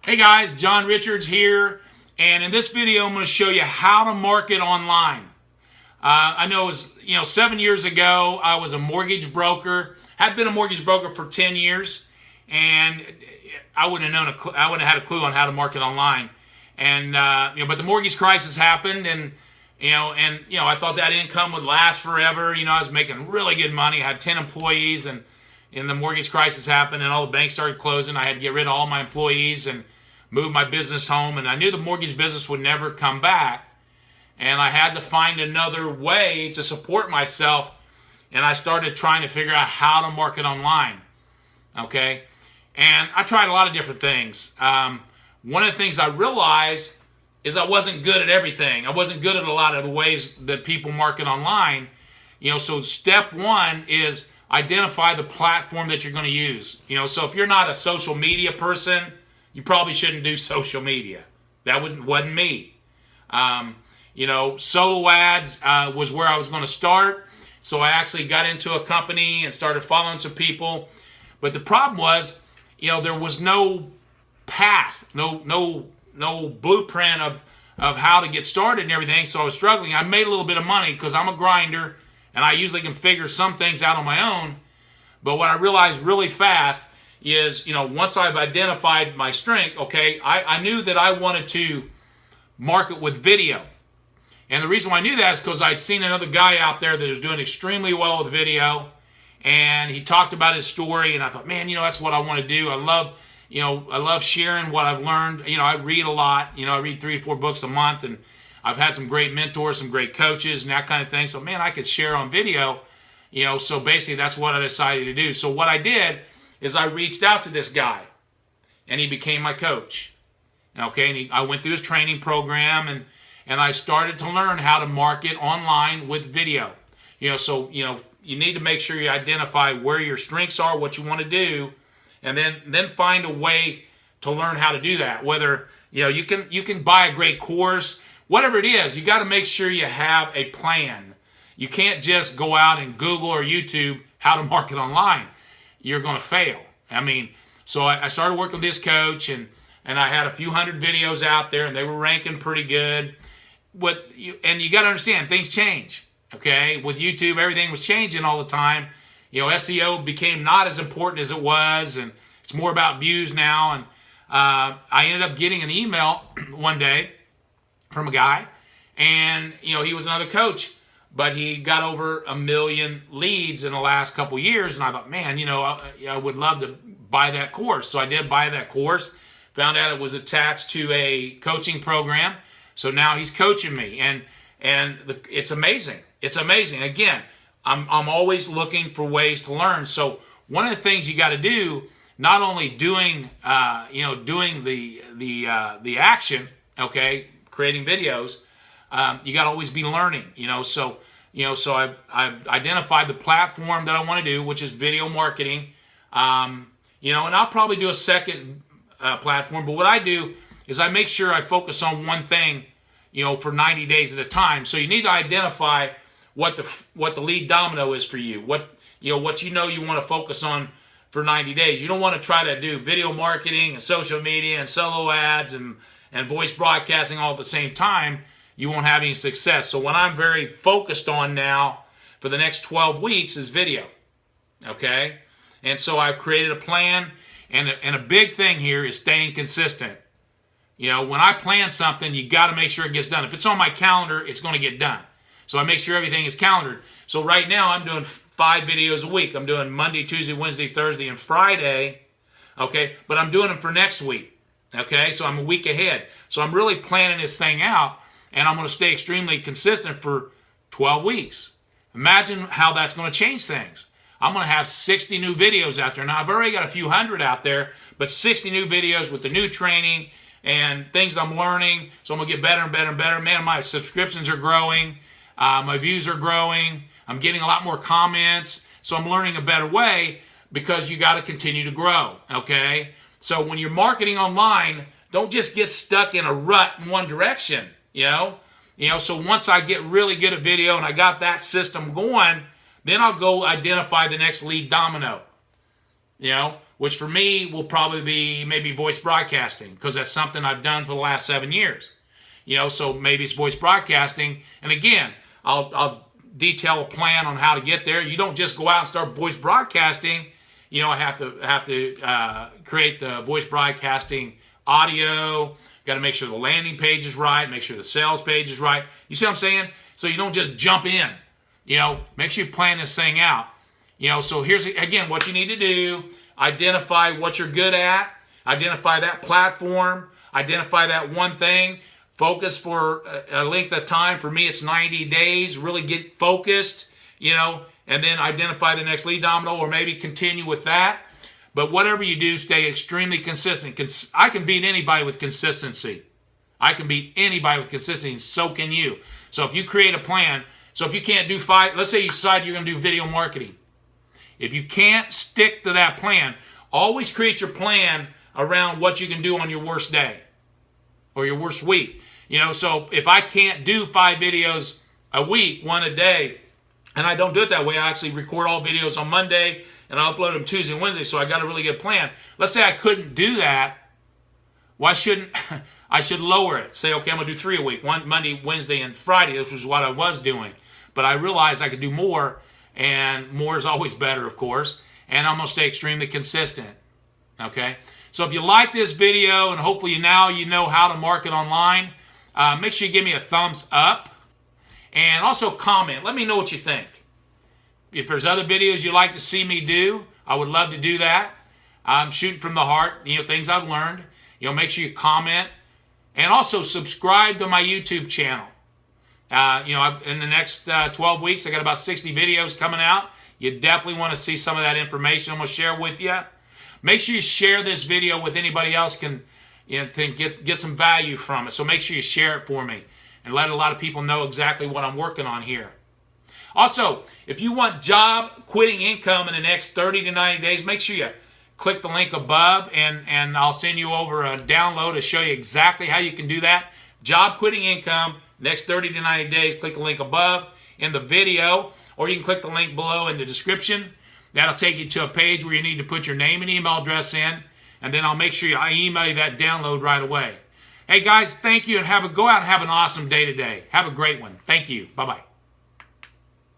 Hey guys, John Richards here, and in this video I'm going to show you how to market online. I know it was 7 years ago I was a mortgage broker. Had been a mortgage broker for 10 years, and I wouldn't have had a clue on how to market online. And but the mortgage crisis happened, and I thought that income would last forever. I was making really good money. I had 10 employees, and the mortgage crisis happened, and all the banks started closing. I had to get rid of all my employees and move my business home, and I knew the mortgage business would never come back, and I had to find another way to support myself, and I started trying to figure out how to market online. Okay, and I tried a lot of different things. One of the things I realized is I wasn't good at everything. I wasn't good at a lot of the ways that people market online. So step one is identify the platform that you're going to use. So if you're not a social media person, you probably shouldn't do social media. That wasn't me. Solo ads was where I was going to start. So I actually got into a company and started following some people. But the problem was, there was no path, no blueprint of how to get started and everything. So I was struggling. I made a little bit of money because I'm a grinder, and I usually can figure some things out on my own. But what I realized really fast is, once I've identified my strength, okay, I knew that I wanted to market with video. And the reason why I knew that is because I'd seen another guy out there that was doing extremely well with video, and he talked about his story, and I thought, man, that's what I want to do. I love sharing what I've learned. I read a lot. I read 3 or 4 books a month, and I've had some great mentors, some great coaches, and that kind of thing. So, man, I could share on video. So basically that's what I decided to do. So what I did is I reached out to this guy, and he became my coach. Okay, and I went through his training program, and I started to learn how to market online with video. So you need to make sure you identify where your strengths are, what you want to do, and then find a way to learn how to do that. Whether you can buy a great course, whatever it is, you got to make sure you have a plan. You can't just go out and Google or YouTube how to market online. You're going to fail. So I started working with this coach, and I had a few hundred videos out there, and they were ranking pretty good. And you got to understand, things change. Okay, with YouTube, everything was changing all the time. SEO became not as important as it was, and it's more about views now. And I ended up getting an email one day from a guy, and he was another coach, but he got over 1 million leads in the last couple years, and I thought, man, I would love to buy that course. So I did buy that course, found out it was attached to a coaching program, so now he's coaching me, and it's amazing. It's amazing. Again, I'm always looking for ways to learn. So one of the things you got to do, not only doing the action, okay, creating videos, you got to always be learning. So I've identified the platform that I want to do, which is video marketing. And I'll probably do a second platform. But what I do is I make sure I focus on one thing, for 90 days at a time. So you need to identify what the lead domino is for you. What you want to focus on for 90 days. You don't want to try to do video marketing and social media and solo ads and voice broadcasting all at the same time. You won't have any success. So what I'm very focused on now for the next 12 weeks is video. Okay? And so I've created a plan, and a big thing here is staying consistent. When I plan something, you got to make sure it gets done. If it's on my calendar, it's going to get done. So I make sure everything is calendared. So right now I'm doing 5 videos a week. I'm doing Monday, Tuesday, Wednesday, Thursday, and Friday. Okay? But I'm doing them for next week. Okay? So I'm a week ahead. So I'm really planning this thing out, and I'm going to stay extremely consistent for 12 weeks. Imagine how that's going to change things. I'm going to have 60 new videos out there. Now, I've already got a few hundred out there, but 60 new videos with the new training and things I'm learning. So I'm going to get better and better and better. Man, my subscriptions are growing. My views are growing. I'm getting a lot more comments. So I'm learning a better way, because you got to continue to grow. Okay? So when you're marketing online, don't just get stuck in a rut in one direction. So once I get really good at video and I got that system going, then I'll go identify the next lead domino. which for me will probably be maybe voice broadcasting, because that's something I've done for the last 7 years. So maybe it's voice broadcasting. And again, I'll detail a plan on how to get there. You don't just go out and start voice broadcasting. I have to create the voice broadcasting audio. Got to make sure the landing page is right. Make sure the sales page is right. You see what I'm saying? So you don't just jump in. Make sure you plan this thing out. So here's, again, what you need to do. Identify what you're good at. Identify that platform. Identify that one thing. Focus for a length of time. For me, it's 90 days. Really get focused, and then identify the next lead domino, or maybe continue with that. But whatever you do, stay extremely consistent. I can beat anybody with consistency. I can beat anybody with consistency, and so can you. So if you create a plan, so if you can't do 5, let's say you decide you're going to do video marketing. If you can't stick to that plan, always create your plan around what you can do on your worst day or your worst week. So if I can't do 5 videos a week, 1 a day, and I don't do it that way, I actually record all videos on Monday and I upload them Tuesday and Wednesday, so I got a really good plan. Let's say I couldn't do that. Why shouldn't I should lower it? Say, okay, I'm going to do 3 a week, one Monday, Wednesday, and Friday. This was what I was doing. But I realized I could do more, and more is always better, of course, and I'm going to stay extremely consistent. Okay? So if you like this video, and hopefully now you know how to market online, make sure you give me a thumbs up, and also comment. Let me know what you think. If there's other videos you'd like to see me do, I would love to do that. I'm shooting from the heart, things I've learned. Make sure you comment, and also subscribe to my YouTube channel. In the next 12 weeks, I got about 60 videos coming out. You definitely want to see some of that information I'm going to share with you. Make sure you share this video with anybody else can get some value from it. So make sure you share it for me and let a lot of people know exactly what I'm working on here. Also, if you want job quitting income in the next 30 to 90 days, make sure you click the link above, and I'll send you over a download to show you exactly how you can do that. Job quitting income, next 30 to 90 days, click the link above in the video, or you can click the link below in the description. That'll take you to a page where you need to put your name and email address in, and then I'll make sure I email you that download right away. Hey guys, thank you, and go out and have an awesome day today. Have a great one. Thank you. Bye-bye.